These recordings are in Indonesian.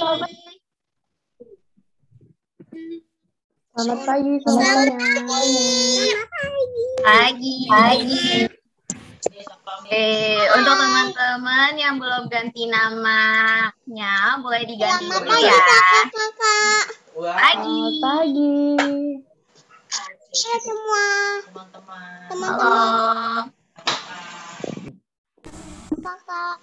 Selamat pagi semuanya. Pagi. Untuk teman-teman yang belum ganti namanya, boleh diganti dulu ya. Pagi. Selamat pagi. Hai semua teman-teman. Halo. Kakak.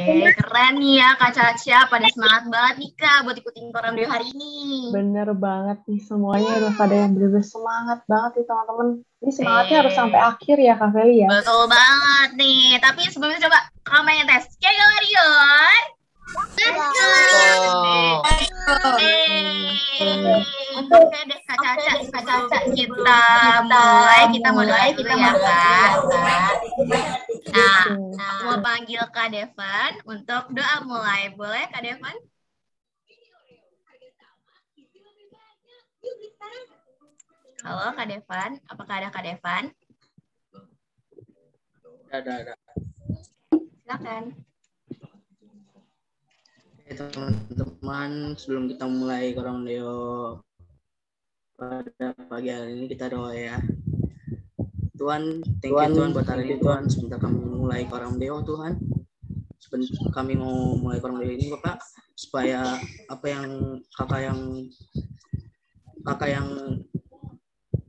Keren nih ya Kak Caca, pada semangat banget nih Kak buat ikutin program Deo hari ini. Bener banget nih, semuanya udah pada yang bener-bener semangat banget nih teman-teman. Ini semangatnya harus sampai akhir ya Kak Feli ya. Betul banget nih, tapi sebelumnya coba kamu tes. Kayak Marion. Oke deh Kak Caca, kita mulai dulu ya Kak. Nah, mau panggil Kak Devan untuk doa mulai. Boleh Kak Devan? Halo Kak Devan, apakah ada Kak Devan? Ada. Silakan. Oke, teman-teman, sebelum kita mulai Korong Deo pada pagi hari ini, kita doa ya. Tuhan, thank you Tuhan buat hari ini Tuhan. Sebentar kami mulai Korong Deo Tuhan. Sebentar kami mau mulai Korong Deo ini Bapak, supaya apa yang kakak yang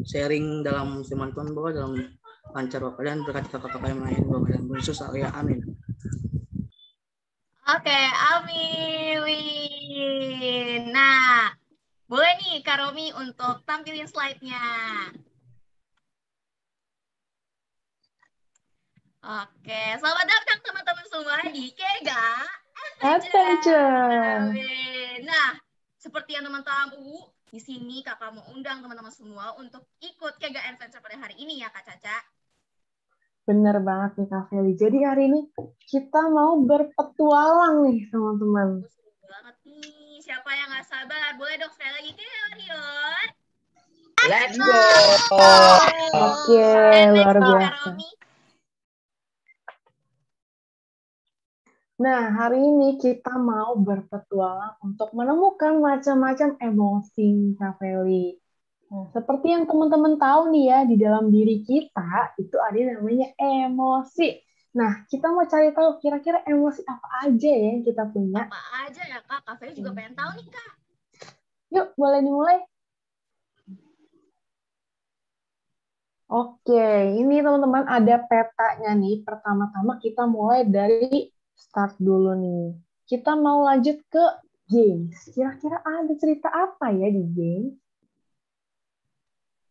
sharing dalam firman Tuhan Bapak, dalam lancar Bapak, dan berkati kakak-kakak yang lain Bapak, dan Yesus ya, amin. Oke, amin. Nah, boleh nih Kak Romi untuk tampilin slide-nya. Oke, selamat datang teman-teman semua di Kega Adventure. Nah, seperti yang teman-teman tahu, di sini kakak mau undang teman-teman semua untuk ikut Kega Adventure pada hari ini ya Kak Caca. Bener banget nih Kak Feli. Jadi hari ini kita mau berpetualang nih teman-teman. Seru banget nih. Siapa yang nggak sabar? Boleh dong sekali lagi ke Marion. Let's go. Oke, luar biasa. Nah, hari ini kita mau berpetualang untuk menemukan macam-macam emosi Kak Feli. Nah, seperti yang teman-teman tahu nih ya, di dalam diri kita itu ada yang namanya emosi. Nah, kita mau cari tahu kira-kira emosi apa aja ya yang kita punya. Apa aja ya Kak? Kak Feli juga pengen tahu nih Kak. Yuk, boleh dimulai? Oke, ini teman-teman ada petanya nih. Pertama-tama kita mulai dari start dulu nih. Kita mau lanjut ke games. Kira-kira ada cerita apa ya di games?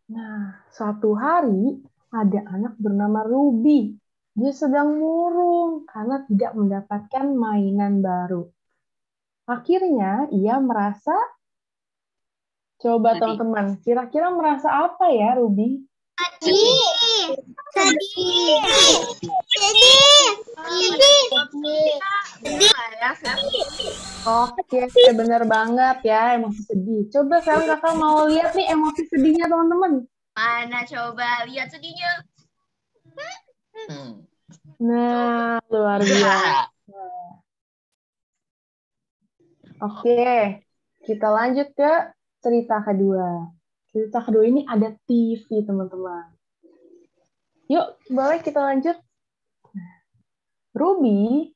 Nah, suatu hari ada anak bernama Ruby. Dia sedang murung karena tidak mendapatkan mainan baru. Akhirnya ia merasa, coba teman-teman, kira-kira merasa apa ya Ruby? Oke, bener banget ya, emosi sedih. Coba sekarang kakak mau lihat nih emosi sedihnya teman-teman. Mana coba lihat sedihnya. Nah, luar biasa. Oke, kita lanjut ke cerita kedua. Cerita kedua ini ada TV, teman-teman. Yuk, boleh kita lanjut. Ruby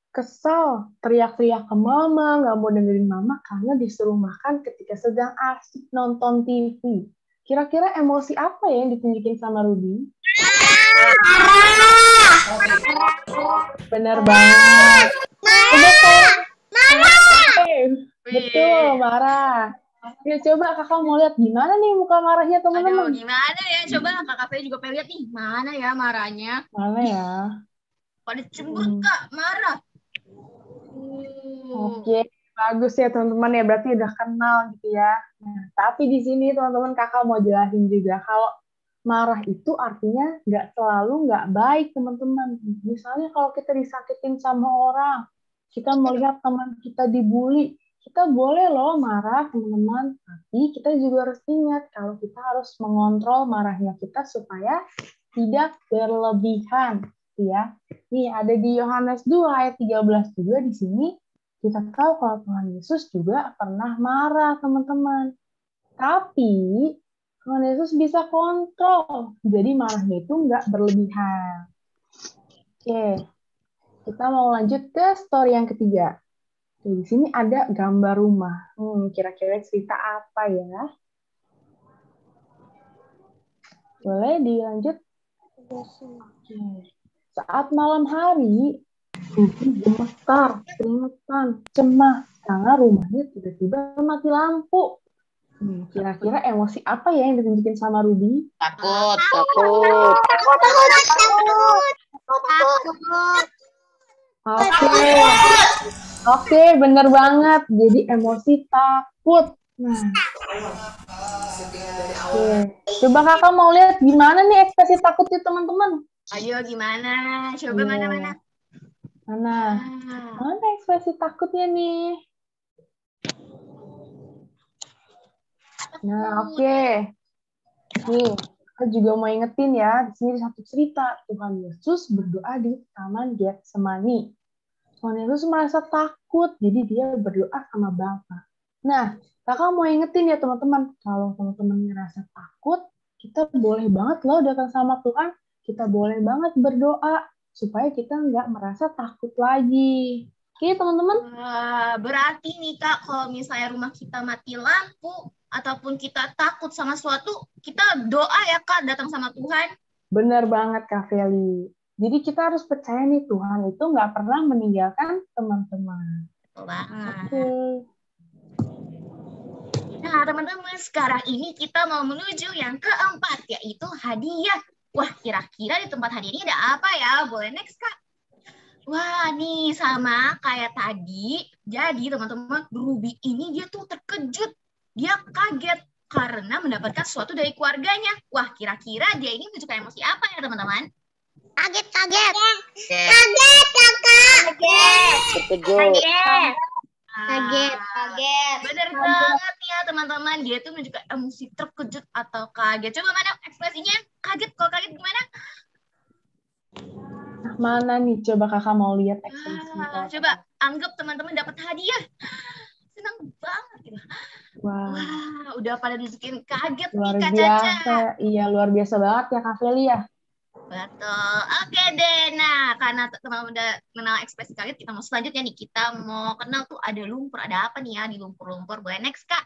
kesal, teriak-teriak ke mama, nggak mau dengerin mama karena disuruh makan ketika sedang asik nonton TV. Kira-kira emosi apa ya yang ditunjukin sama Ruby? Benar banget. Betul, marah. Ya, coba kakak mau lihat gimana nih muka marahnya teman-teman. Aduh, gimana ya? Coba kakak Feli juga pengen lihat nih. Mana ya marahnya? Mana ya? Pada cemburu Kak, marah. Oke, bagus ya teman-teman ya. Berarti udah kenal gitu ya. Nah, tapi di sini teman-teman kakak mau jelasin juga kalau marah itu artinya nggak selalu nggak baik teman-teman. Misalnya kalau kita disakitin sama orang, kita melihat teman kita dibully, kita boleh loh marah teman-teman. Tapi kita juga harus ingat kalau kita harus mengontrol marahnya kita supaya tidak berlebihan. Ya. Nih ada di Yohanes 2 ayat 13 juga di sini. Kita tahu kalau Tuhan Yesus juga pernah marah, teman-teman. Tapi Tuhan Yesus bisa kontrol. Jadi marahnya itu nggak berlebihan. Oke, kita mau lanjut ke story yang ketiga. Di sini ada gambar rumah. Kira-kira cerita apa ya? Boleh dilanjut? Oke. Saat malam hari, Ruby gemetar, keringetan, cemas, karena rumahnya tiba-tiba mati lampu. Kira-kira emosi apa ya yang ditunjukin sama Ruby? Takut. Oke, bener banget. Jadi emosi takut. Nah, oke. Coba kakak mau lihat gimana nih ekspresi takutnya teman-teman. Ayo gimana? Coba mana-mana. Mana ekspresi takutnya nih? Nah, oke. Nih, kita juga mau ingetin ya, di sini satu cerita. Tuhan Yesus berdoa di Taman Getsemani. Tuhan Yesus merasa takut, jadi dia berdoa sama Bapa. Nah, kakak mau ingetin ya teman-teman, kalau teman-teman ngerasa takut, kita boleh banget loh datang sama Tuhan, kita boleh banget berdoa, supaya kita nggak merasa takut lagi. Oke teman-teman? Berarti nih Kak, kalau misalnya rumah kita mati lampu, ataupun kita takut sama sesuatu, kita doa ya Kak, datang sama Tuhan. Benar banget Kak Feli. Jadi kita harus percaya nih Tuhan itu nggak pernah meninggalkan teman-teman. Betul banget. Oke. Nah teman-teman, sekarang ini kita mau menuju yang keempat, yaitu hadiah. Wah, kira-kira di tempat hadiah ini ada apa ya? Boleh next Kak? Wah, nih sama kayak tadi. Jadi teman-teman, Ruby ini dia tuh terkejut. Dia kaget karena mendapatkan sesuatu dari keluarganya. Wah, kira-kira dia ini menunjukkan emosi apa ya teman-teman? Kaget, kakak. Terkejut. Kaget. Bener banget ya teman-teman. Dia tuh menunjukkan emosi terkejut atau kaget. Coba mana ekspresinya? Kaget, kalau kaget gimana? Mana nih? Coba kakak mau lihat ekspresinya. Coba anggap teman-teman dapat hadiah. Senang banget gitu. Wah, udah pada nunjukin kaget luar nih Kak biasa. Caca. Iya, luar biasa banget ya Kak Feli ya. Betul. Oke deh. Nah, karena teman-teman udah kenal ekspresi kaget, kita mau selanjutnya nih. Kita mau kenal tuh ada lumpur. Ada apa nih ya di lumpur-lumpur? Boleh next, Kak?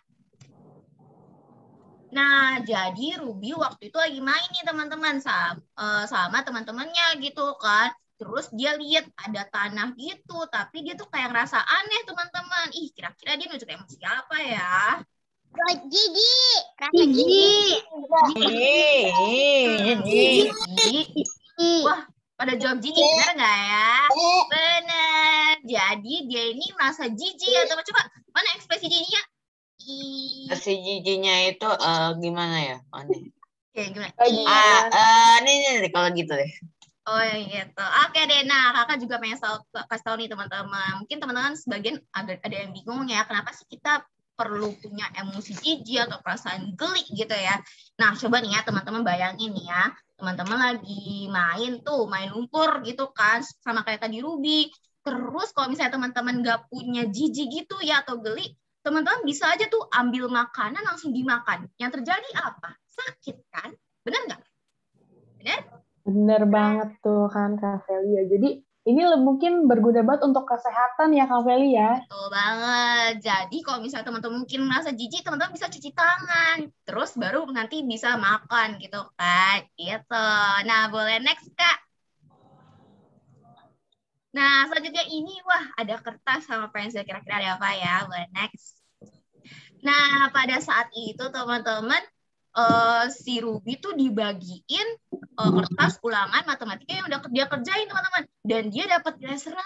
Nah, jadi Ruby waktu itu lagi main nih teman-teman sama teman-temannya gitu kan. Terus dia lihat ada tanah gitu, tapi dia tuh kayak ngerasa aneh teman-teman. Ih, kira-kira dia nunjuk emosi apa ya? Jijik. Wah, pada jawab jijik, benar nggak ya? Benar. Jadi dia ini merasa jijik ya teman. Coba mana ekspresi jijiknya? Ekspresi jijiknya itu gimana ya? Aneh. Oke, gimana? Ini kalau gitu deh. Oh gitu. Oke deh. Nah, kakak juga pengen kasih tahu nih teman-teman. Mungkin teman-teman sebagian ada yang bingung ya, kenapa sih kita perlu punya emosi jijik atau perasaan geli gitu ya. Nah, coba nih ya teman-teman bayangin nih ya. Teman-teman lagi main lumpur gitu kan, sama kayak tadi Ruby. Terus kalau misalnya teman-teman nggak punya jijik gitu ya atau geli, teman-teman bisa aja tuh ambil makanan langsung dimakan. Yang terjadi apa? Sakit kan? Benar nggak? Benar? Bener banget tuh kan Kak Feli ya. Jadi ini mungkin berguna banget untuk kesehatan ya Kak Feli ya. Betul banget. Jadi kalau misalnya teman-teman mungkin merasa jijik, teman-teman bisa cuci tangan. Terus baru nanti bisa makan gitu kan. Gitu. Nah, boleh next Kak. Nah, selanjutnya ini, wah ada kertas sama pensil. Kira-kira ada apa ya? Boleh next. Nah, pada saat itu teman-teman, si Ruby tuh dibagiin kertas ulangan matematika yang udah dia kerjain teman-teman, dan dia dapat nilai 100.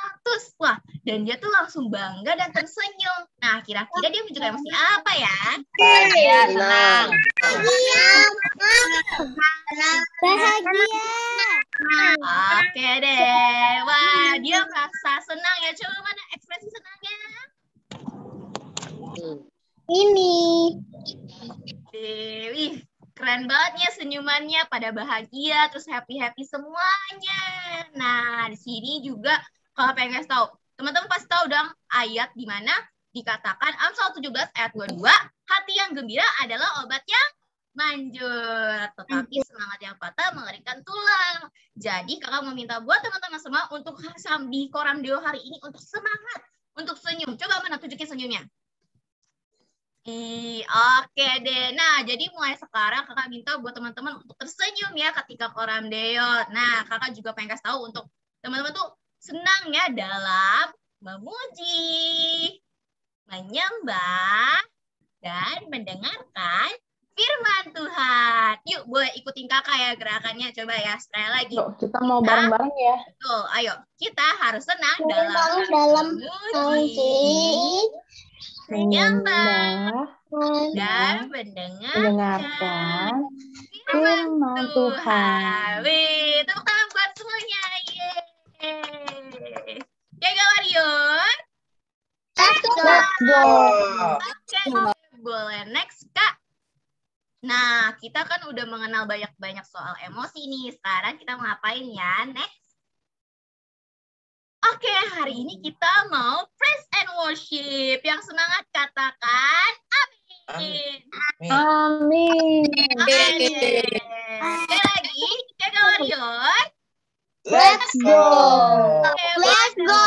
Wah, dan dia tuh langsung bangga dan tersenyum. Nah, kira-kira dia menunjukkan emosi apa ya? Senang. Bahagia. Oke deh. Wah, dia merasa senang ya. Coba mana ekspresi senangnya? Ini. Wih, keren banget ya senyumannya, pada bahagia, terus happy-happy semuanya. Nah, di sini juga kalau pengen kasih tahu, Teman-teman pasti tahu dong ayat di mana dikatakan Amsal 17 ayat 22, hati yang gembira adalah obat yang manjur, tetapi semangat yang patah mengerikan tulang. Jadi kakak meminta buat teman-teman semua untuk di Koram Deo hari ini untuk semangat, untuk senyum. Coba mana tunjukin senyumnya. Oke deh. Nah, jadi mulai sekarang kakak minta buat teman-teman untuk tersenyum ya ketika Koram Deo. Nah, kakak juga pengen kasih tahu untuk teman-teman tuh senang ya dalam memuji, menyembah, dan mendengarkan firman Tuhan. Yuk, boleh ikutin kakak ya gerakannya. Coba ya, sekali lagi. Yuk, kita mau bareng-bareng ya. Betul, ayo. Kita harus senang dalam memuji, menyembah, dan mendengarkan firman Tuhan. Wih, tepuk tangan buat semuanya. Yeay. Ya, Kak Warrior. Let's go. Oke, boleh. Next, Kak. Nah, kita kan udah mengenal banyak-banyak soal emosi nih. Sekarang kita mau ngapain ya? Next. Oke, hari ini kita mau praise and worship. Yang semangat katakan amin. Amin. Oke. Sekali lagi, Kakak Warrior. Let's go. Oke, Let's go.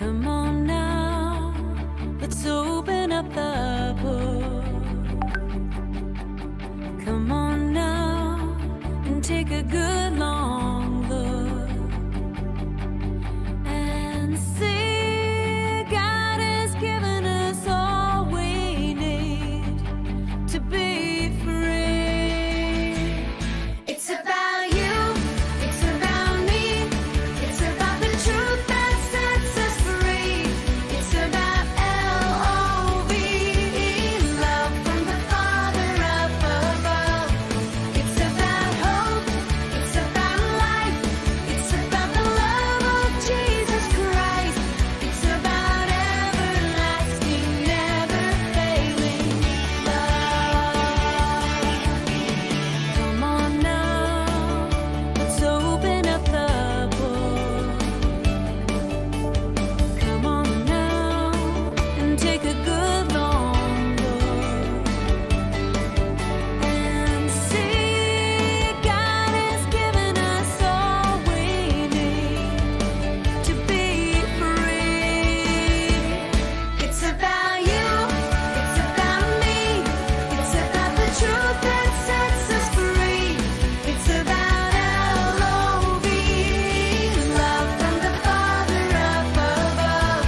Come on now, let's open up the book. Come on now and take a good long look and see God has given us all we need to be free. It's about you, it's about me, it's about the truth that sets us free. It's about L-O-V-E, love from the Father up above. It's about hope, it's about life, it's about the love of Jesus Christ. It's about everlasting, never failing love. Come on now, let's open up the book. Come on now and take a good long look and see God has given us all we need to be free. It's about you, it's about me, it's about the truth that sets us free. It's about L-O-V-E, love from the Father up above.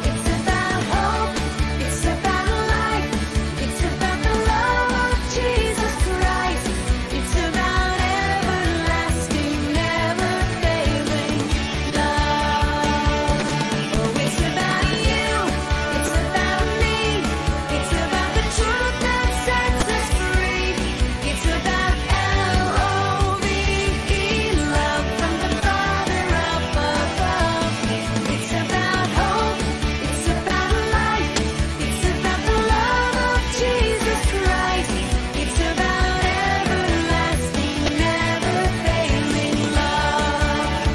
It's about hope, it's about life, it's about the love of Jesus Christ. It's about everlasting, never failing love. Oh, it's about you, it's about me, it's about the truth that sets us free. It's about L-O-V-E, love from the Father up above. It's about hope, it's about life, it's about the love of Jesus Christ. It's about everlasting, never failing love.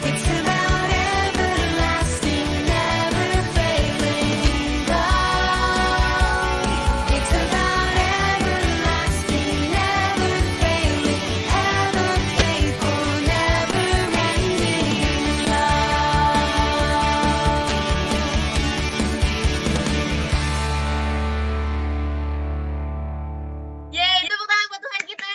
It's about everlasting, never failing love. It's about everlasting, never failing, ever faithful, never ending love. Yeay, tepuk tangan buat Tuhan kita.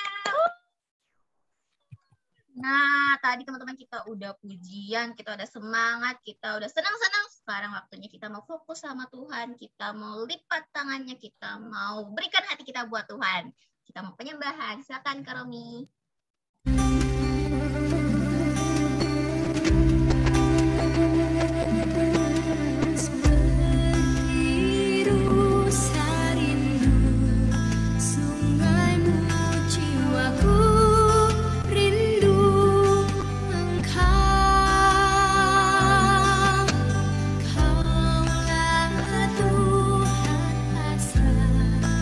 Nah, tadi teman-teman kita udah pujian, kita udah semangat, kita udah senang-senang. Sekarang waktunya kita mau fokus sama Tuhan, kita mau lipat tangannya, kita mau berikan hati kita buat Tuhan. Kita mau penyembahan. Silakan Kak Romi. Biru sarindu, sungaimu jiwaku rindu engkau. Kaulah Tuhan hasrat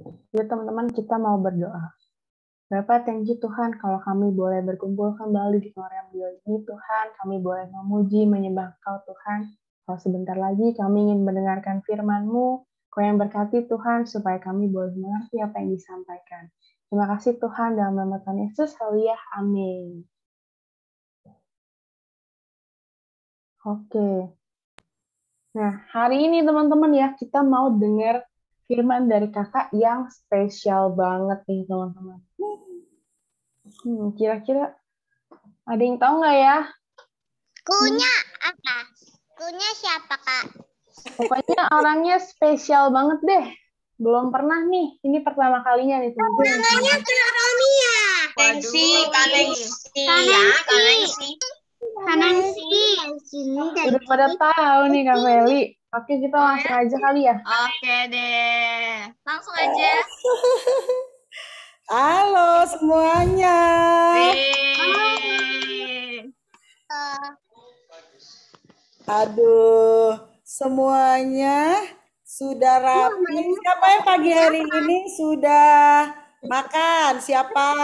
Yuk teman-teman, kita mau berdoa. Bapak, thank you Tuhan kalau kami boleh berkumpul kembali di Korea Beliau ini, Tuhan. Kami boleh memuji, menyembah Kau, Tuhan. Kalau sebentar lagi kami ingin mendengarkan firman-Mu, Kau yang berkati Tuhan, supaya kami boleh mengerti apa yang disampaikan. Terima kasih Tuhan, dalam nama Tuhan Yesus, haleluya, amin. Oke. Nah, hari ini teman-teman ya, kita mau dengar firman dari kakak yang spesial banget nih teman-teman. Kira-kira ada yang tahu nggak ya? Kunya apa? Kunya siapa, Kak? Pokoknya orangnya spesial banget deh. Belum pernah nih, ini pertama kalinya nih teman-teman. Namanya Kak Ronia. Kanengsi, kanengsi ya, kanengsi. Kanansi. Udah pada tahu nih Kak Feli. Oke, kita langsung aja kali ya. Oke deh. Langsung aja. Halo semuanya. Yeay. Aduh, semuanya sudah rapi. Siapa yang pagi hari ini sudah makan? Siapa?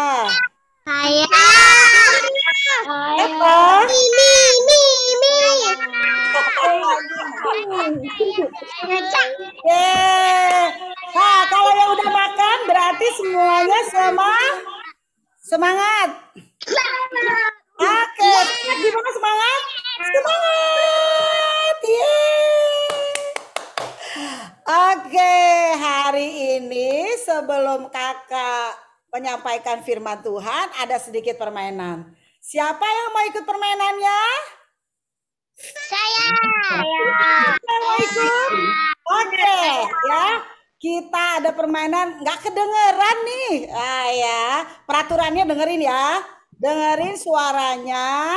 Saya. Siapa? Yeay. Nah, kalau yang udah makan berarti semuanya semangat. Oke, gimana semangat? Semangat. Yeay. Oke, hari ini sebelum kakak menyampaikan firman Tuhan, ada sedikit permainan. Siapa yang mau ikut permainannya? Saya. Yang mau ikut? Oke, ya. Kita ada permainan, nggak kedengeran nih. Ah ya, peraturannya dengerin ya. Dengerin suaranya.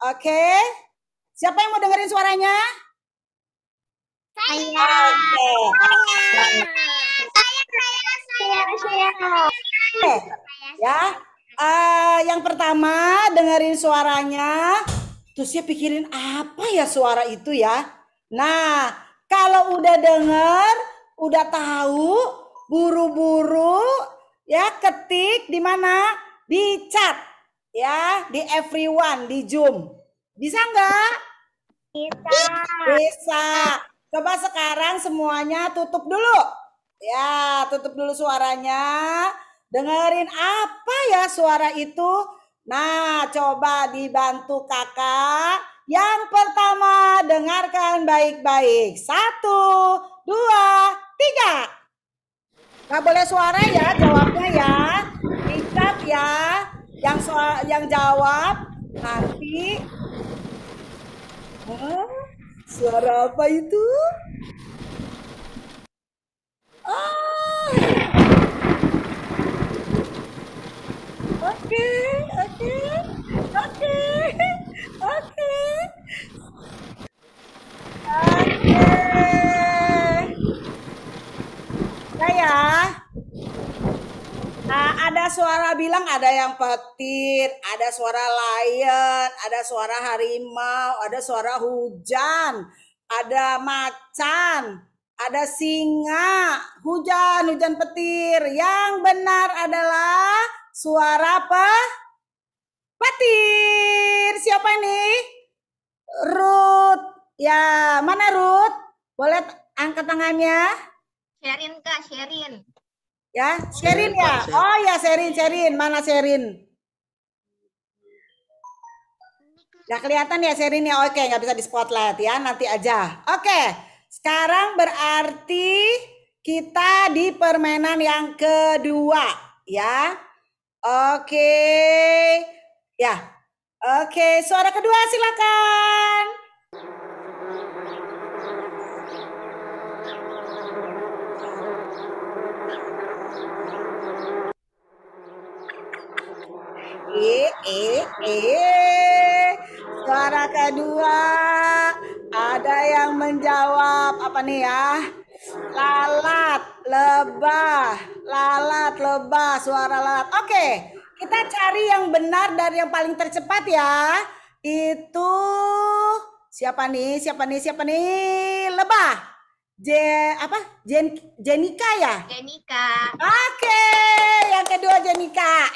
Oke. Siapa yang mau dengerin suaranya? Saya. Oke, ya. Yang pertama dengerin suaranya. Terus ya pikirin apa ya suara itu ya. Nah, kalau udah denger, udah tahu, buru-buru ya ketik di mana? Di chat ya, di everyone, di Zoom. Bisa nggak? Bisa. Coba sekarang semuanya tutup dulu. Ya, tutup dulu suaranya. Dengerin apa ya suara itu? Nah, coba dibantu kakak. Yang pertama, dengarkan baik-baik. 1, 2, 3. Nggak boleh suara ya, jawabnya ya. Dicat ya. Yang jawab nanti. Suara apa itu? Oke. Nah ya. Nah, ada suara bilang ada yang petir, ada suara lion, ada suara harimau, ada suara hujan, ada macan, ada singa, hujan petir. Yang benar adalah suara petir. Siapa ini? Ruth. Ya, mana Ruth? Boleh angkat tangannya? Sherin Kak, Sherin. Ya, Sherin ya. Oh ya, Sherin. Mana Sherin? Nggak kelihatan ya Sherin ya. Oke, nggak bisa di spotlight ya. Nanti aja. Oke, sekarang berarti kita di permainan yang kedua ya. Oke, ya. Oke, suara kedua silakan. Suara kedua ada yang menjawab apa nih ya? Lalat, lebah, suara lalat. Oke, kita cari yang benar dari yang paling tercepat ya. Itu siapa nih? Lebah. Jenika ya? Jenika. Oke, yang kedua Jenika.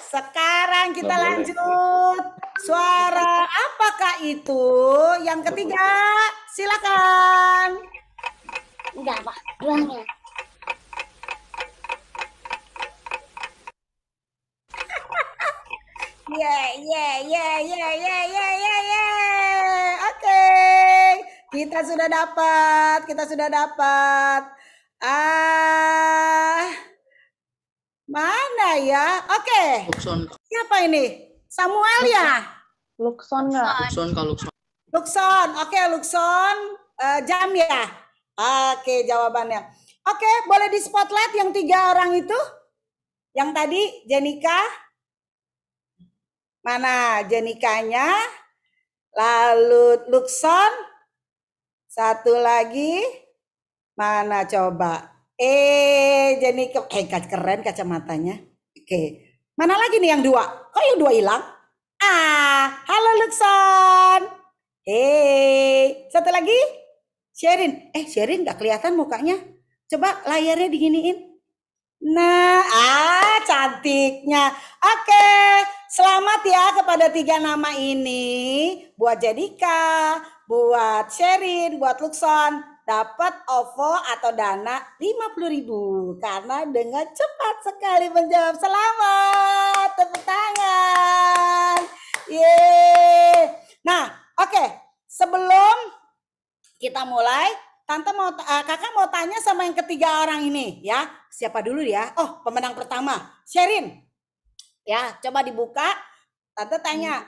Sekarang kita lanjut. Suara apakah itu? Yang ketiga, silakan. Enggak, Pak. Duanya. Oke, kita sudah dapat. Mana ya? Oke, Luxon, siapa ini? Samuel ya? Luxon nggak? Luxon. Luxon, oke Luxon, jam ya? Oke jawabannya. Oke, boleh di spotlight yang 3 orang itu? Yang tadi Jenika? Mana Jenikanya? Lalu Luxon? Satu lagi? Mana coba? Jenika, keren kacamatanya. Oke, mana lagi nih yang 2? Kok yang 2 hilang? Halo Luxon. Satu lagi? Sherin. Sherin nggak kelihatan mukanya. Coba layarnya diginiin. Nah, cantiknya. Oke, selamat ya kepada 3 nama ini. Buat Jadika, buat Sherin, buat Luxon. Dapat OVO atau dana 50.000 karena dengan cepat sekali menjawab. Selamat, tepuk tangan. Yeay. Nah, oke. Sebelum kita mulai, kakak mau tanya sama yang 3 orang ini ya. Siapa dulu ya? Oh, pemenang pertama, Sherin. Ya, coba dibuka. Tante tanya,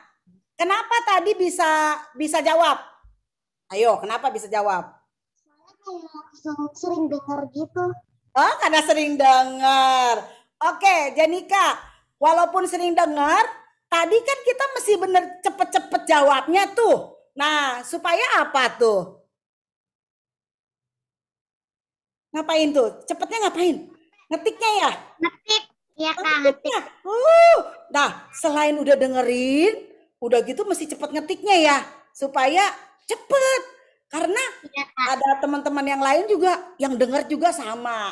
kenapa tadi bisa jawab? Ayo, kenapa bisa jawab? Sering dengar gitu. Oh, karena sering dengar. Oke, Jenika, walaupun sering dengar, tadi kan kita mesti bener cepet-cepet jawabnya tuh. Nah, supaya apa tuh? Ngapain tuh? Cepetnya ngapain? Ngetiknya ya? Ngetik. Iya, Kak, Ngetiknya. Nah, selain udah dengerin, udah gitu mesti cepet ngetiknya ya. Supaya cepet. Karena ada teman-teman yang lain juga yang dengar juga sama.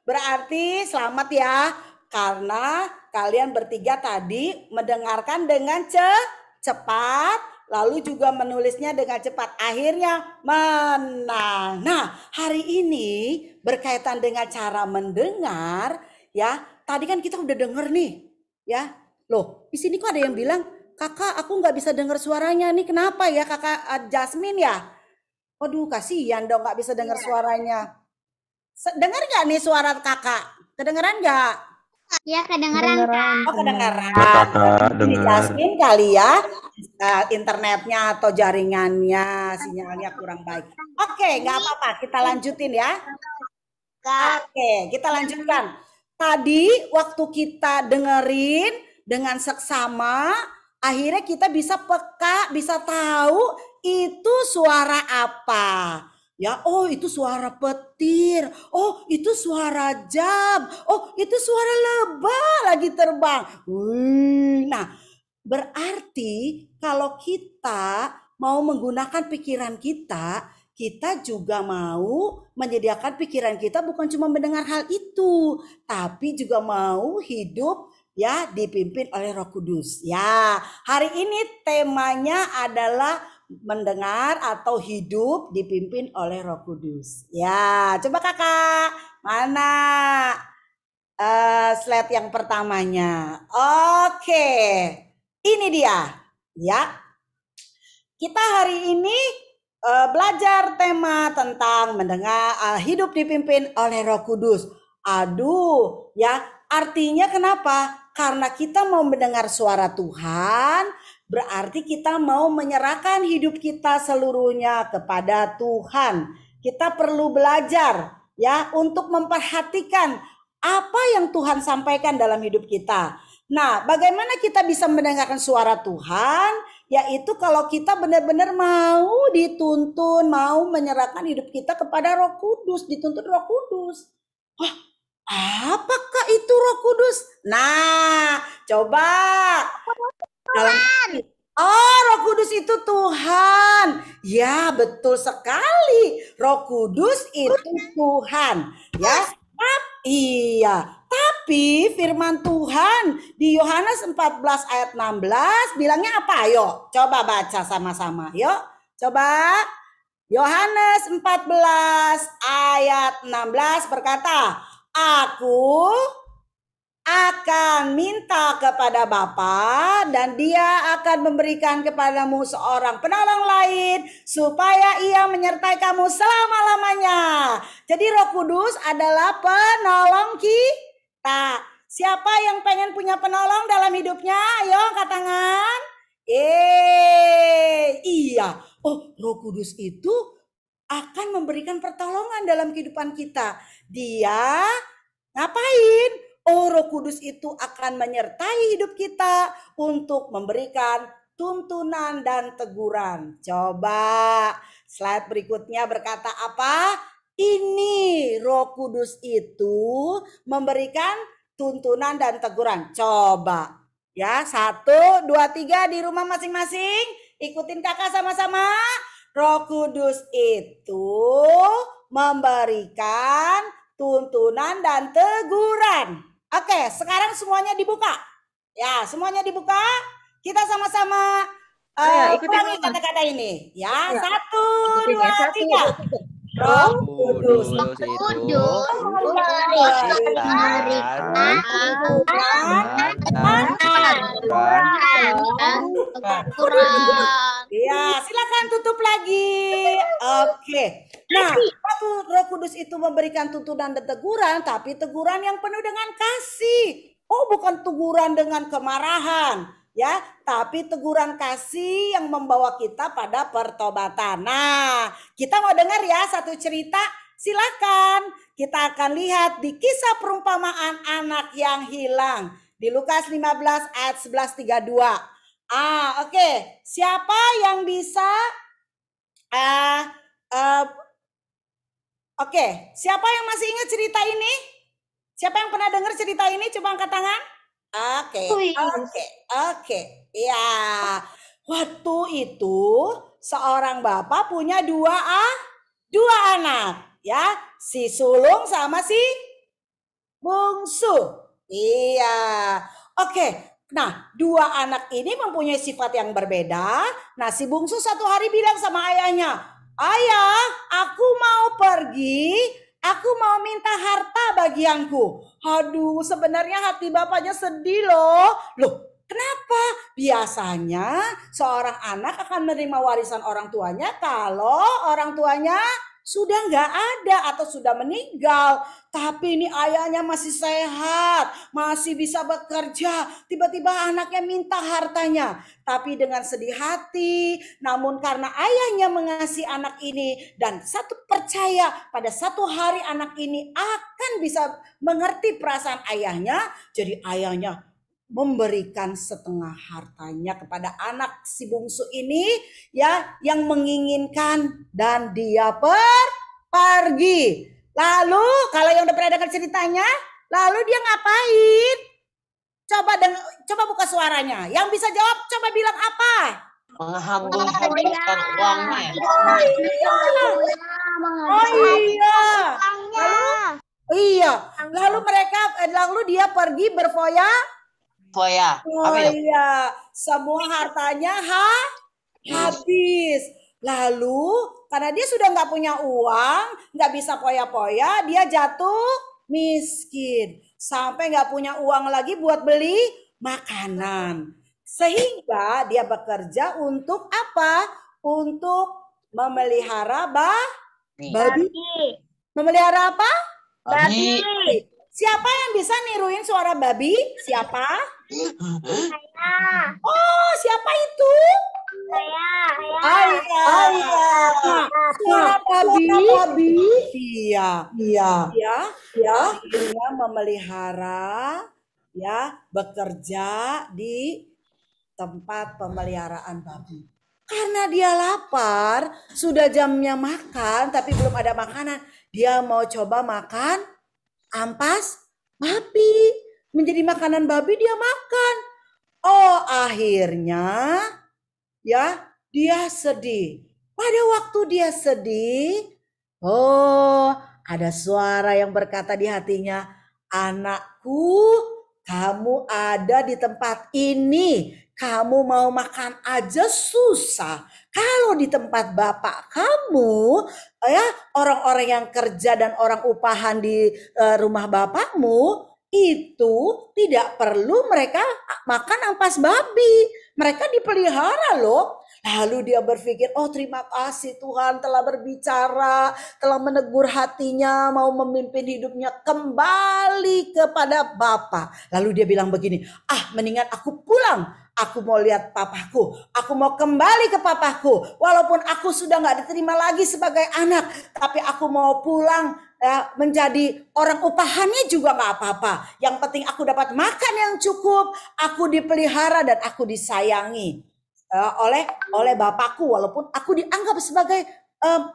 Berarti selamat ya. Karena kalian bertiga tadi mendengarkan dengan cepat, lalu juga menulisnya dengan cepat. Akhirnya menang. Nah, hari ini berkaitan dengan cara mendengar, ya. Tadi kan kita udah denger nih, ya. Loh, di sini kok ada yang bilang, Kakak, aku nggak bisa dengar suaranya nih. Kenapa ya, Kakak Jasmine ya? Waduh, kasihan dong nggak bisa dengar suaranya. Dengar nggak nih suara Kakak? Kedengeran nggak? Iya, kedengeran, Kak. Oh, kedengeran. Kakak dengar. Jasmine kali ya, internetnya atau jaringannya, sinyalnya kurang baik. Oke, nggak apa-apa. Kita lanjutin ya. Oke, kita lanjutkan. Tadi waktu kita dengerin dengan seksama, akhirnya kita bisa peka, bisa tahu itu suara apa. Ya, oh itu suara petir. Oh, itu suara jam. Oh, itu suara lebah lagi terbang. Nah, berarti kalau kita mau menggunakan pikiran kita juga mau menyediakan pikiran kita bukan cuma mendengar hal itu, tapi juga mau hidup ya dipimpin oleh Roh Kudus. Ya, hari ini temanya adalah mendengar atau hidup dipimpin oleh Roh Kudus. Ya, coba Kakak, mana slide yang pertamanya? Oke, ini dia. Ya, kita hari ini belajar tema tentang mendengar, hidup dipimpin oleh Roh Kudus. Aduh, ya artinya kenapa? Karena kita mau mendengar suara Tuhan, berarti kita mau menyerahkan hidup kita seluruhnya kepada Tuhan. Kita perlu belajar ya untuk memperhatikan apa yang Tuhan sampaikan dalam hidup kita. Nah, bagaimana kita bisa mendengarkan suara Tuhan? Yaitu kalau kita benar-benar mau dituntun, mau menyerahkan hidup kita kepada Roh Kudus, dituntun Roh Kudus. Wah, apakah itu Roh Kudus? Nah, coba Oh, Roh Kudus itu Tuhan. Ya, betul sekali. Roh Kudus itu Tuhan. Ya, iya. Tapi firman Tuhan di Yohanes 14 ayat 16 bilangnya apa? Ayo, coba baca sama-sama. Yuk, coba. Yohanes 14 ayat 16 berkata, Aku akan minta kepada Bapa dan Dia akan memberikan kepadamu seorang penolong lain supaya Ia menyertai kamu selama-lamanya. Jadi Roh Kudus adalah penolong kita. Siapa yang pengen punya penolong dalam hidupnya? Ayo angkat tangan. Iya. Oh, Roh Kudus itu akan memberikan pertolongan dalam kehidupan kita. Dia ngapain? Oh, Roh Kudus itu akan menyertai hidup kita untuk memberikan tuntunan dan teguran. Coba slide berikutnya berkata apa? Ini Roh Kudus itu memberikan tuntunan dan teguran. Coba ya, 1, 2, 3 di rumah masing-masing. Ikutin kakak sama-sama. Roh Kudus itu memberikan tuntunan dan teguran. Oke, sekarang semuanya dibuka. Ya, semuanya dibuka. Kita sama-sama ulangi kata-kata ini. Ya, 1, 2, 3. Roh Kudus itu memberikan Ya, silakan tutup lagi. Oke. Nah, waktu Roh Kudus itu memberikan tuntunan dan teguran, tapi teguran yang penuh dengan kasih. Oh, bukan teguran dengan kemarahan, ya, tapi teguran kasih yang membawa kita pada pertobatan. Nah, kita mau dengar ya satu cerita. Silakan. Kita akan lihat di kisah perumpamaan anak yang hilang di Lukas 15 ayat 11-32. Oke. Siapa yang bisa siapa yang masih ingat cerita ini? Siapa yang pernah dengar cerita ini? Coba angkat tangan. Oke. Ya. Waktu itu seorang bapak punya dua anak, ya. Si sulung sama si bungsu. Iya. Oke. Nah, dua anak ini mempunyai sifat yang berbeda. Nah, si bungsu satu hari bilang sama ayahnya, "Ayah, aku mau pergi. Aku mau minta harta bagianku." Aduh, sebenarnya hati bapaknya sedih loh. Loh, kenapa? Biasanya seorang anak akan menerima warisan orang tuanya kalau orang tuanya sudah nggak ada atau sudah meninggal. Tapi ini ayahnya masih sehat, masih bisa bekerja. Tiba-tiba anaknya minta hartanya. Tapi dengan sedih hati, namun karena ayahnya mengasihi anak ini dan satu percaya pada satu hari anak ini akan bisa mengerti perasaan ayahnya, jadi ayahnya memberikan setengah hartanya kepada anak si bungsu ini, ya, yang menginginkan, dan dia pergi. Lalu kalau yang udah pernah dengar ceritanya, lalu dia ngapain? Coba buka suaranya. Yang bisa jawab coba bilang apa? Menghabiskan uangnya. Lalu dia pergi Foya. Oh iya, semua hartanya habis. Lalu karena dia sudah nggak punya uang, nggak bisa poya-poya, dia jatuh miskin. Sampai nggak punya uang lagi buat beli makanan. Sehingga dia bekerja untuk apa? Untuk memelihara babi. Memelihara apa? Babi. Siapa yang bisa niruin suara babi? Siapa? Saya. Oh, siapa itu? Ayah. Suara babi. Iya. Dia memelihara, ya, bekerja di tempat pemeliharaan babi. Karena dia lapar, sudah jamnya makan, tapi belum ada makanan. Dia mau coba makan ampas babi. Menjadi makanan babi dia makan. Oh, akhirnya ya, dia sedih. Pada waktu dia sedih, oh, ada suara yang berkata di hatinya, anakku, kamu ada di tempat ini. Kamu mau makan aja susah. Kalau di tempat bapak kamu, ya orang-orang yang kerja dan orang upahan di rumah bapakmu, itu tidak perlu mereka makan ampas babi. Mereka dipelihara loh. Lalu dia berpikir, oh terima kasih Tuhan telah berbicara, telah menegur hatinya, mau memimpin hidupnya kembali kepada Bapa. Lalu dia bilang begini, mendingan aku pulang. Aku mau lihat papaku, aku mau kembali ke papaku. Walaupun aku sudah gak diterima lagi sebagai anak, tapi aku mau pulang ya, menjadi orang upahannya juga gak apa-apa. Yang penting aku dapat makan yang cukup, aku dipelihara dan aku disayangi oleh bapakku, walaupun aku dianggap sebagai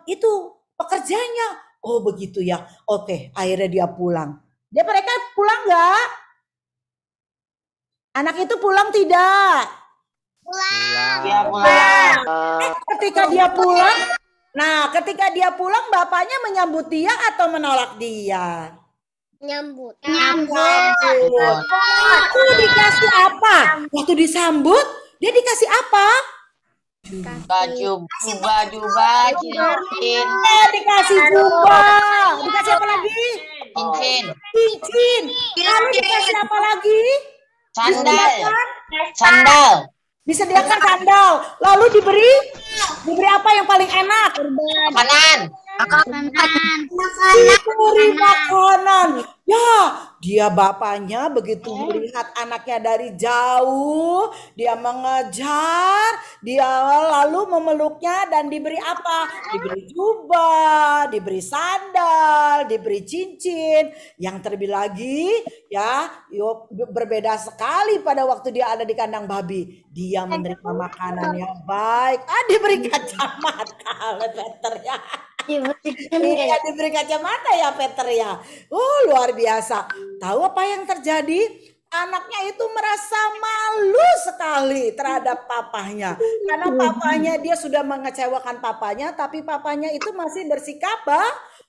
itu pekerjanya. Oh begitu ya. Oke, akhirnya dia pulang. Mereka pulang nggak? Anak itu pulang tidak? Ya, pulang. Ketika dia pulang, ketika dia pulang bapaknya menyambut dia atau menolak dia? Nyambut. Aku dikasih apa? Waktu disambut dia dikasih apa? Baju, cincin, Dikasih jubah. Dikasih apa lagi? Cincin. Lalu dikasih apa lagi? Sandal. Disediakan sandal. Lalu diberi apa yang paling enak? Makanan. Diberi makanan. Ya, dia bapaknya begitu melihat anaknya dari jauh, dia mengejar, dia lalu memeluknya dan diberi apa? Diberi jubah, diberi sandal, diberi cincin. Yang terlebih lagi, ya, berbeda sekali pada waktu dia ada di kandang babi. Dia menerima makanan yang baik. Diberi kacamata oleh Peter ya. Iya, diberi kacamata ya Peter ya. Luar biasa. Tahu apa yang terjadi? Anaknya itu merasa malu sekali terhadap papanya. Karena papanya dia sudah mengecewakan papanya, tapi papanya itu masih bersikap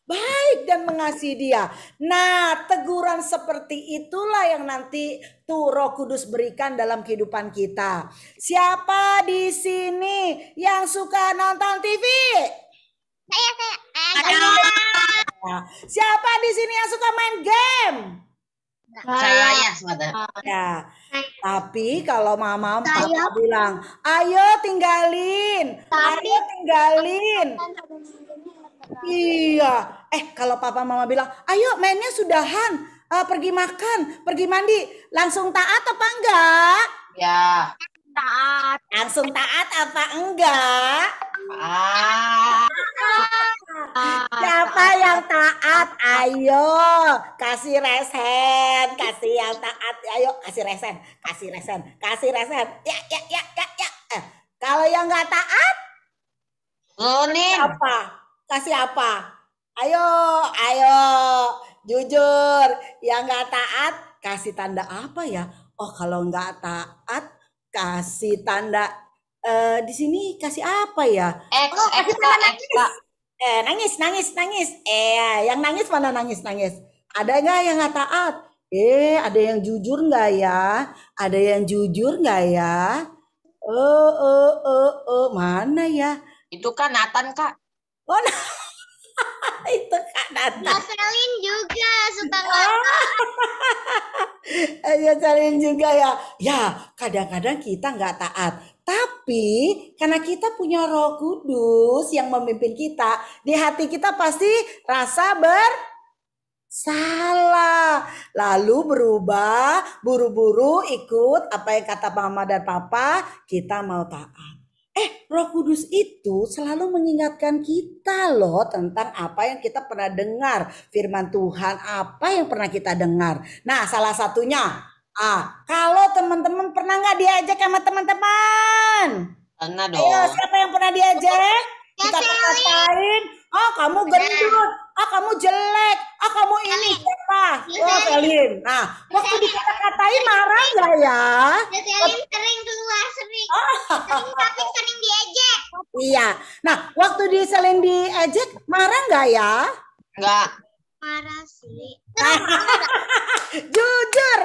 baik dan mengasihi dia. Nah, teguran seperti itulah yang nanti tuh Roh Kudus berikan dalam kehidupan kita. Siapa di sini yang suka nonton TV? Siapa di sini yang suka main game? Saya sebentar. Ya. Tapi kalau mama papa bilang, ayo tinggalin. Iya. Kalau papa mama bilang, ayo mainnya sudahan, pergi makan, pergi mandi, langsung taat apa enggak? Ya. Taat. Langsung taat apa enggak? Siapa yang taat? Ayo kasih resen, kasih yang taat. Ayo kasih resen. Ya. Kalau yang nggak taat, apa? Kasih apa? Ayo, jujur. Yang nggak taat kasih tanda apa ya? Kalau nggak taat kasih tanda. Di sini kasih apa ya? Kasih Nangis. Yang nangis mana nangis? Ada nggak yang nggak taat? Ada yang jujur nggak ya? Mana ya? Itu kan Nathan, Kak. Itu Kak Nathan. Selin juga suka ngomong. Ya salin juga ya. Ya, kadang-kadang kita nggak taat. Tapi karena kita punya Roh Kudus yang memimpin kita, di hati kita pasti rasa bersalah. Lalu berubah, buru-buru ikut apa yang kata mama dan papa, kita mau taat. Roh Kudus itu selalu mengingatkan kita loh tentang apa yang kita pernah dengar. Firman Tuhan, apa yang pernah kita dengar. Nah, salah satunya, kalau teman-teman pernah nggak diajak sama teman-teman? Pernah dong. Ayo, siapa yang pernah diajak? Kita ngapain? Kamu gendut, kamu jelek, kamu ini siapa? Oh, Selin. Nah, waktu dikata-katain marah nggak ya? Selin sering keluar, sering tapi sering diejek. Iya. Nah, waktu di Selin diejek marah nggak ya? Enggak. Marah sih. Jujur.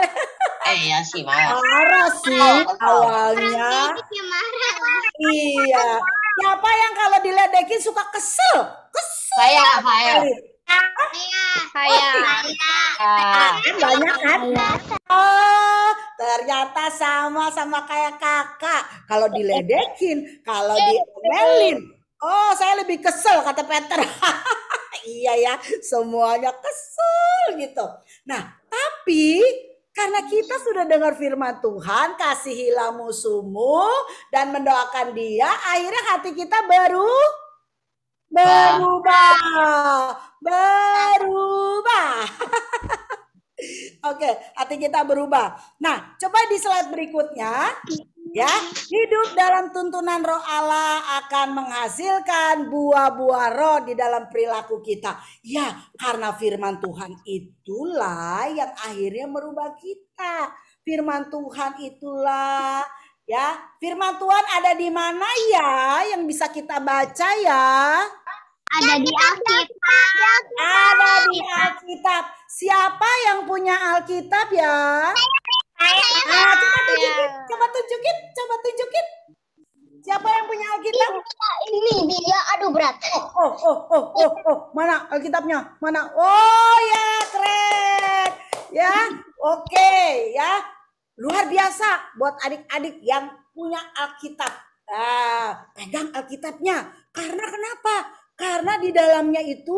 Iya sih, marah. Marah sih awalnya. Ya marah lah. Iya. Siapa yang kalau diledekin suka kesel? Kesel. Saya. Saya. Kan banyak kan? Oh, ternyata sama kayak kakak. Kalau diledekin, kalau diomelin. Oh, saya lebih kesel kata Peter. Iya ya, semuanya kesel gitu. Nah, tapi karena kita sudah dengar firman Tuhan, kasihilah musuhmu dan mendoakan dia, akhirnya hati kita berubah. Oke, hati kita berubah. Nah, coba di slide berikutnya. Ya, hidup dalam tuntunan roh Allah akan menghasilkan buah-buah roh di dalam perilaku kita. Ya, karena firman Tuhan itulah yang akhirnya merubah kita. Firman Tuhan itulah, ya. Firman Tuhan ada di mana ya yang bisa kita baca ya? Ada di Alkitab. Ada di Alkitab. Siapa yang punya Alkitab ya? Coba tunjukin. Siapa yang punya Alkitab? Ini dia, aduh berat. Oh. Mana Alkitabnya? Mana? Oh ya, keren. Ya, oke ya. Luar biasa buat adik-adik yang punya Alkitab. Pegang Alkitabnya. Karena kenapa? Karena di dalamnya itu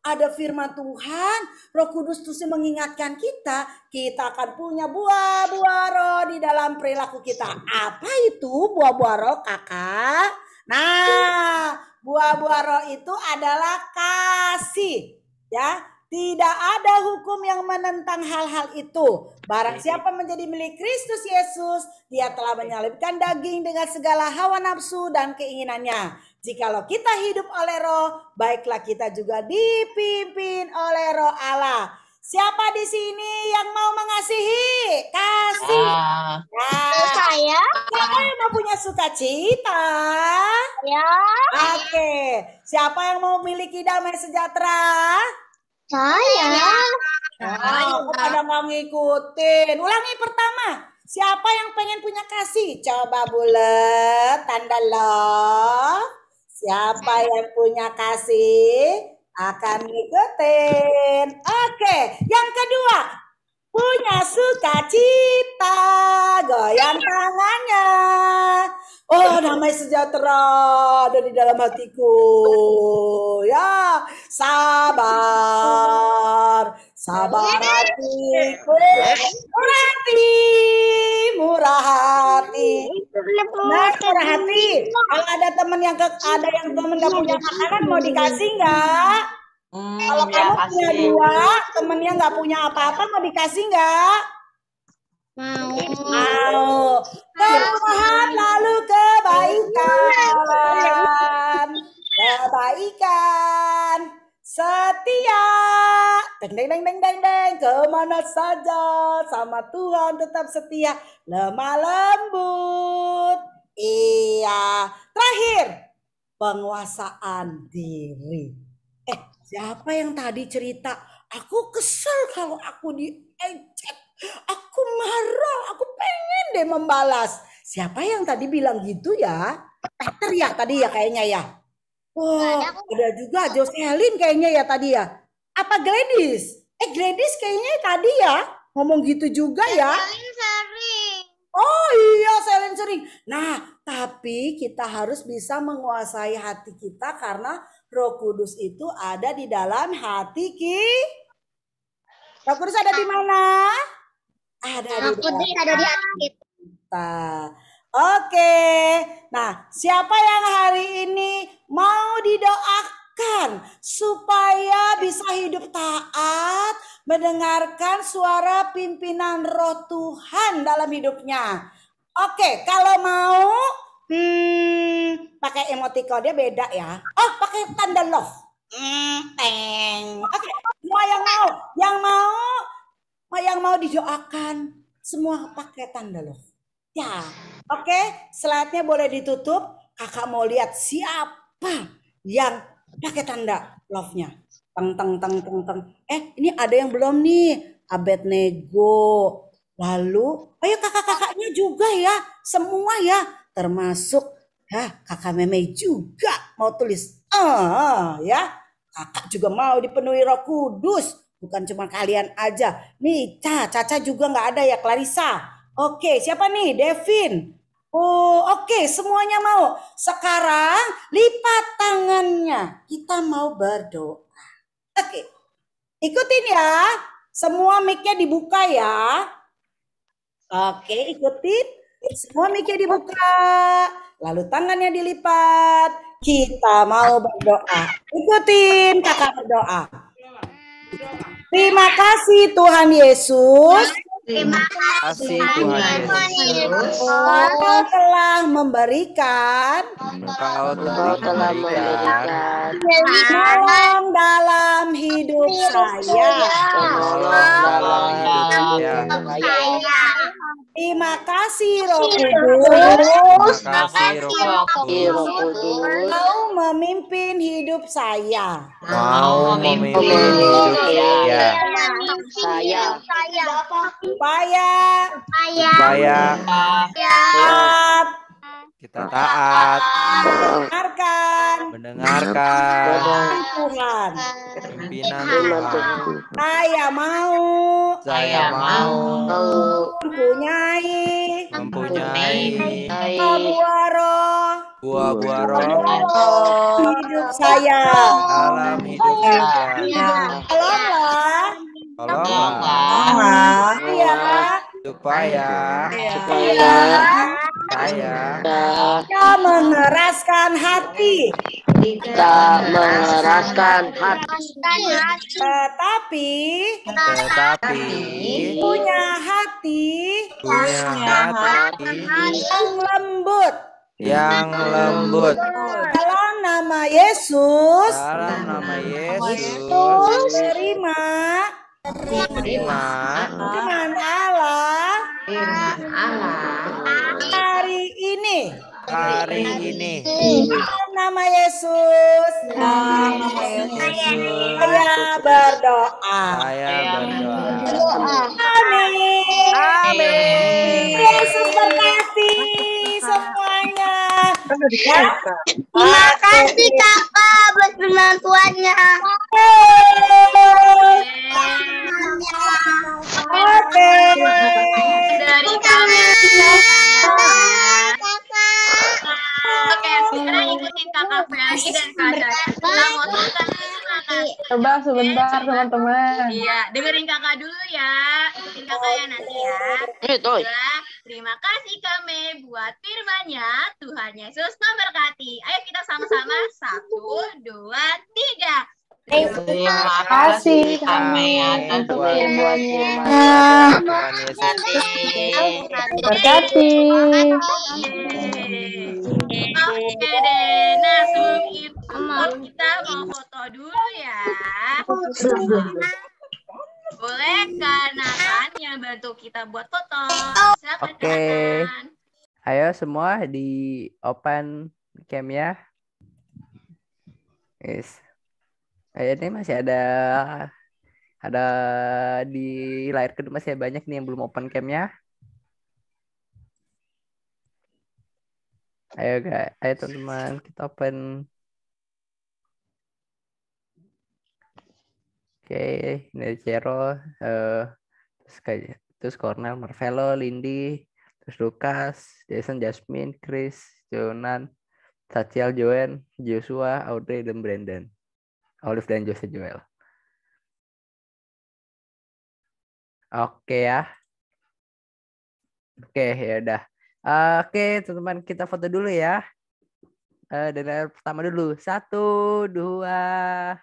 ada firman Tuhan, Roh Kudus terus mengingatkan kita akan punya buah-buah roh di dalam perilaku kita. Apa itu buah-buah roh, kakak? Nah, buah-buah roh itu adalah kasih. Ya, tidak ada hukum yang menentang hal-hal itu. Barang siapa menjadi milik Kristus Yesus, dia telah menyalibkan daging dengan segala hawa nafsu dan keinginannya. Jikalau kita hidup oleh roh, baiklah kita juga dipimpin oleh roh Allah. Siapa di sini yang mau mengasihi? Kasih. Saya. Siapa yang mau punya sukacita? Ya. Oke. Siapa yang mau memiliki damai sejahtera? Saya. Aku pada mau ngikutin. Ulangi pertama. Siapa yang pengen punya kasih? Coba bulat, tanda love. Siapa yang punya kasih akan ngikutin. Oke, yang kedua, punya sukacita, goyang tangannya. Oh, damai sejahtera ada di dalam hatiku. Ya, sabar hatiku, murah hati. Nah, murah hati. Kalau ada temen yang temen gak punya makanan mau dikasih nggak? Kalau kamu punya dua, temennya nggak punya apa-apa mau dikasih nggak? Mau. Kemurahan lalu kebaikan, setia, deng, kemana saja sama Tuhan tetap setia, lemah lembut. Iya. Terakhir, penguasaan diri. Siapa yang tadi cerita, aku kesel kalau aku diejek, aku marah, aku pengen deh membalas. Siapa yang tadi bilang gitu ya? Peter ya tadi ya kayaknya ya. Wah, ada juga Jocelyn kayaknya ya tadi ya. Apa Gladys? Gladys kayaknya tadi ya ngomong gitu juga ya. Sering. Oh iya, Selin sering. Nah, tapi kita harus bisa menguasai hati kita karena Roh Kudus itu ada di dalam hati kita. Roh Kudus ada di mana? Ada di dalam hati. kita. Oke. Nah, siapa yang hari ini mau didoakan supaya bisa hidup taat, mendengarkan suara pimpinan Roh Tuhan dalam hidupnya? Oke, kalau mau pakai emoticonnya beda ya. Oh, pakai tanda love. Teng. Oke, semua yang mau didoakan, semua pakai tanda love. Ya, oke, slide-nya boleh ditutup. Kakak mau lihat siapa yang pakai tanda love-nya. Teng teng teng teng teng. Ini ada yang belum nih. Abednego. Lalu, ayo kakak-kakaknya juga ya, semua ya, termasuk kakak Meme juga mau tulis. Ya. Kakak juga mau dipenuhi Roh Kudus. Bukan cuma kalian aja. Nih, Caca juga nggak ada ya, Clarissa. Oke, siapa nih? Devin. Oh, oke, semuanya mau. Sekarang lipat tangannya. Kita mau berdoa. Oke, ikutin ya. Semua mic-nya dibuka ya. Oke, ikutin. Semua mic-nya dibuka. Lalu tangannya dilipat. Kita mau berdoa. Ikutin kakak berdoa. Terima kasih Tuhan Yesus. Terima kasih Tuhan Yesus. Engkau telah memberikan Engkau telah memberikan tolong dalam hidup saya. penolong dalam hidup saya. Terima kasih Roh Kudus. Terima kasih Roh Kudus. Mau memimpin hidup saya. Mau memimpin hidup saya. Supaya Supaya taat, kita taat, mendengarkan mendengarkan Tuhan. pimpinan Tuhan. Saya mau Saya mau mempunyai buah roh buah-buah roh hidup saya. dalam hidup saya. Tolonglah Tolonglah supaya supaya saya kita mengeraskan hati, tetapi punya hati yang lembut. Dalam nama Yesus, terima firman Allah hari ini. Dalam nama Yesus, saya berdoa. Amin. Yesus berkati semuanya. Terima kasih kakak buat bantuannya. Oke. Dari kami. Oke, sekarang ikutin kakak Feli dan kak Caca. Kita mau tulisan dulu. Coba sebentar teman-teman. Iya, dengerin kakak dulu ya. Ikutin kakak ya nanti ya. Terima kasih kami buat firman-Nya. Tuhan Yesus memberkati. Ayo kita sama-sama. 1, 2, 3. Terima kasih kami atas firman-Nya. Berkati. Oke deh, nah sebelum itu kita mau foto dulu ya. Boleh kan Nathan yang bantu kita buat foto. Silakan Oke. Nathan. Ayo semua di open cam ya. Yes. Ini masih ada di layar kedua masih banyak nih yang belum open cam-nya. Ayo guys, ayo teman-teman kita open. Oke, ini ada Cero, terus Cornel, Marvelo, Lindy, terus Lukas, Jason, Jasmine, Chris, Jonan, Sachiel, Joen, Joshua, Audrey, dan Brandon. Olive dan Jose Joel. Oke ya. Oke ya udah. Oke teman-teman kita foto dulu ya. Dari layar pertama dulu. 1, 2,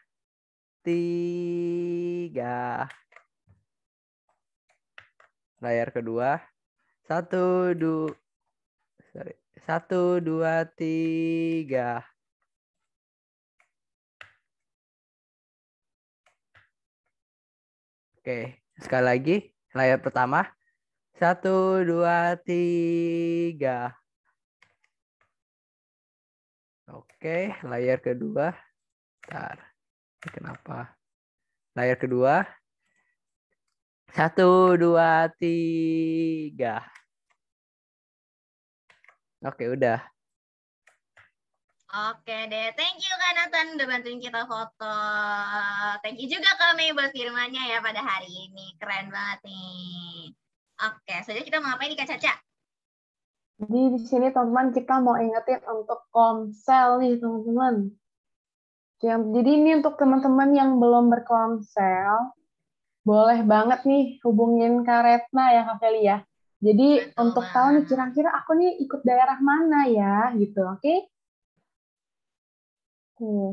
3. Layar kedua. 1, 2, 3. Oke, sekali lagi layar pertama. 1, 2, 3. Oke, layar kedua. Bentar. Ini kenapa? Layar kedua. 1, 2, 3. Oke, udah. Oke deh, thank you Kak Nathan udah bantuin kita foto. Thank you juga Kak Mei buat firmannya ya pada hari ini. Keren banget nih. Oke, selanjutnya kita mau ngapain nih Kak Caca? Jadi di sini teman-teman kita mau ingetin untuk komsel nih teman-teman. Jadi ini untuk teman-teman yang belum berkomsel, boleh banget nih hubungin Kak Retna ya Kak Feli ya. Jadi Betul untuk tahu nih banget. kira-kira aku nih ikut daerah mana ya gitu, oke?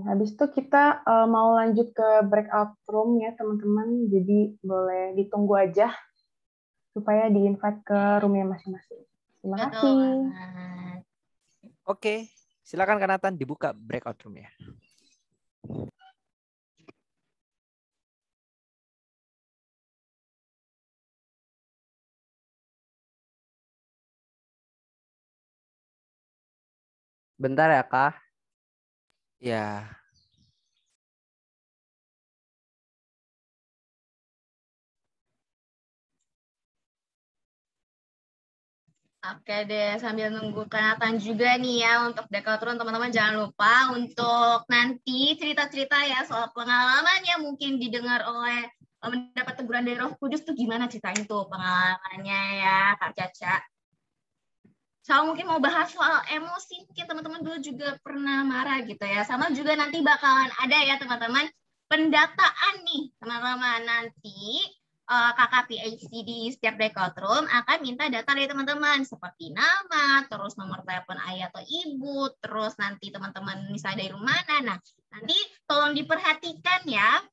Habis itu kita mau lanjut ke breakout room ya teman-teman. Jadi boleh ditunggu aja supaya di-invite ke roomnya masing-masing. Terima Betul kasih. banget. Oke, silakan Kak Nathan dibuka breakout room-nya. Bentar ya, Kak. Ya, Oke deh, sambil nunggu Kak Nathan juga nih ya untuk Dekatron, teman-teman jangan lupa untuk nanti cerita-cerita ya soal pengalaman yang mungkin didengar oleh mendapat teguran dari Roh Kudus tuh gimana ceritain tuh pengalamannya ya Kak Caca. Soal mungkin mau bahas soal emosi, mungkin teman-teman dulu juga pernah marah gitu ya. Sama juga nanti bakalan ada ya teman-teman pendataan nih teman-teman nanti kakak PIC di setiap breakout room akan minta data dari teman-teman seperti nama, terus nomor telepon ayah atau ibu, terus nanti teman-teman misalnya dari rumah mana. Nah, nanti tolong diperhatikan ya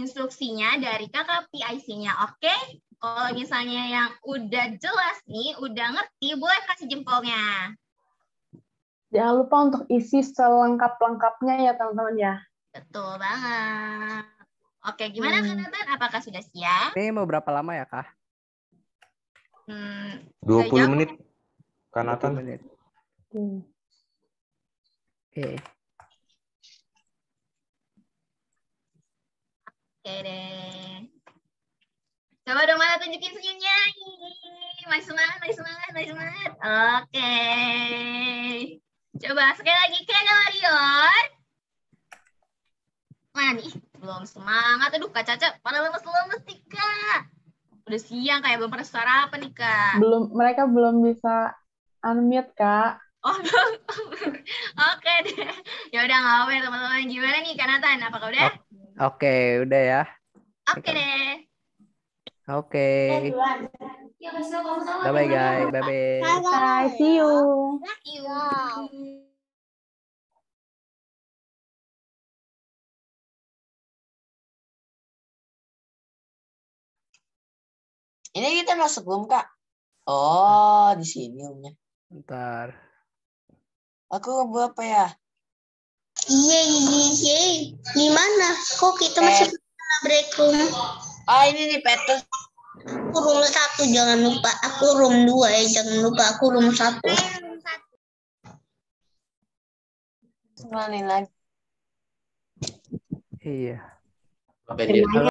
instruksinya dari kakak PIC-nya, oke? Kalau misalnya yang udah jelas nih, udah ngerti, boleh kasih jempolnya. Jangan lupa untuk isi selengkap-lengkapnya ya teman-teman ya. Betul banget. Oke, gimana Kak Nathan? Apakah sudah siap? Ini mau berapa lama ya, Kak? 20 20 menit. Kak 20 Nathan. menit. Hmm. Oke. Oke deh. Coba dong mana tunjukin senyumnya. Masih semangat, masih semangat, masih semangat. Oke. Coba sekali lagi Kak Warrior. Mana nih? Belum semangat. Aduh Kak Caca, pada lemes-lemes nih Kak. Udah siang kayak belum pernah sarapan nih Kak. Mereka belum bisa unmute Kak. Oh, belum. Oke deh. Ya udah nggak apa-apa ya teman-teman. Gimana nih Kak Nathan? Apakah udah? Oke, udah ya. Oke deh. Oke. Bye-bye, guys. Bye-bye. Bye, see you. See you. Ini kita masuk belum, Kak? Oh, di sini umnya. Bentar. Aku apa ya? Iya. Gimana? Kok kita masih break room? Ah, ini nih Petrus. Aku room 1, jangan lupa. Aku room 2 ya, jangan lupa. Aku room 1. Semalin lagi. Iya. Halo.